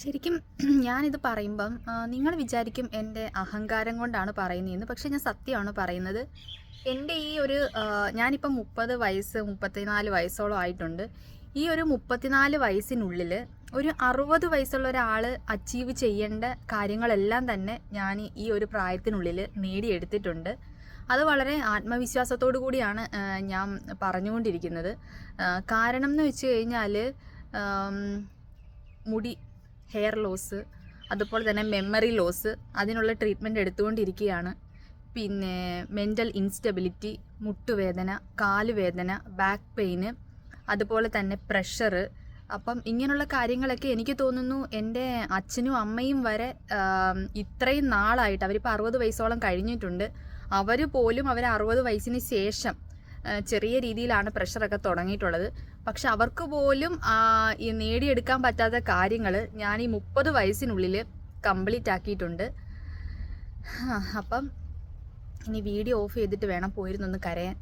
ശരിക്കും ഞാനിത് പറയുമ്പം നിങ്ങൾ വിചാരിക്കും എൻ്റെ അഹങ്കാരം കൊണ്ടാണ് പറയുന്നതെന്ന്. പക്ഷേ ഞാൻ സത്യമാണ് പറയുന്നത്. എൻ്റെ ഈ ഒരു ഞാനിപ്പം 30 വയസ്സ് 34 വയസ്സോളം ആയിട്ടുണ്ട്. ഈ ഒരു 34 വയസ്സിനുള്ളിൽ ഒരു 60 വയസ്സുള്ള ഒരാൾ അച്ചീവ് ചെയ്യേണ്ട കാര്യങ്ങളെല്ലാം തന്നെ ഞാൻ ഈ ഒരു പ്രായത്തിനുള്ളിൽ നേടിയെടുത്തിട്ടുണ്ട്. അത് വളരെ ആത്മവിശ്വാസത്തോടു കൂടിയാണ് ഞാൻ പറഞ്ഞുകൊണ്ടിരിക്കുന്നത്. കാരണം എന്ന് വെച്ച് കഴിഞ്ഞാൽ മുടി ഹെയർ ലോസ്, അതുപോലെ തന്നെ മെമ്മറി ലോസ്, അതിനുള്ള ട്രീറ്റ്മെൻറ്റ് എടുത്തുകൊണ്ടിരിക്കുകയാണ്. പിന്നെ മെൻ്റൽ ഇൻസ്റ്റബിലിറ്റി, മുട്ടുവേദന, കാലുവേദന, ബാക്ക് പെയിന്, അതുപോലെ തന്നെ പ്രഷറ്. അപ്പം ഇങ്ങനെയുള്ള കാര്യങ്ങളൊക്കെ എനിക്ക് തോന്നുന്നു എൻ്റെ അച്ഛനും അമ്മയും വരെ ഇത്രയും നാളായിട്ട്, അവരിപ്പോൾ 60 വയസ്സോളം കഴിഞ്ഞിട്ടുണ്ട്, അവർ പോലും 60 വയസ്സിന് ശേഷം ചെറിയ രീതിയിലാണ് പ്രഷറൊക്കെ തുടങ്ങിയിട്ടുള്ളത്. പക്ഷെ അവർക്ക് പോലും ഈ നേടിയെടുക്കാൻ പറ്റാത്ത കാര്യങ്ങൾ ഞാൻ ഈ 30 വയസ്സിനുള്ളിൽ കംപ്ലീറ്റ് ആക്കിയിട്ടുണ്ട്. അപ്പം ഇനി വീഡിയോ ഓഫ് ചെയ്തിട്ട് വേണം പോയിരുന്നൊന്ന് കരയാൻ.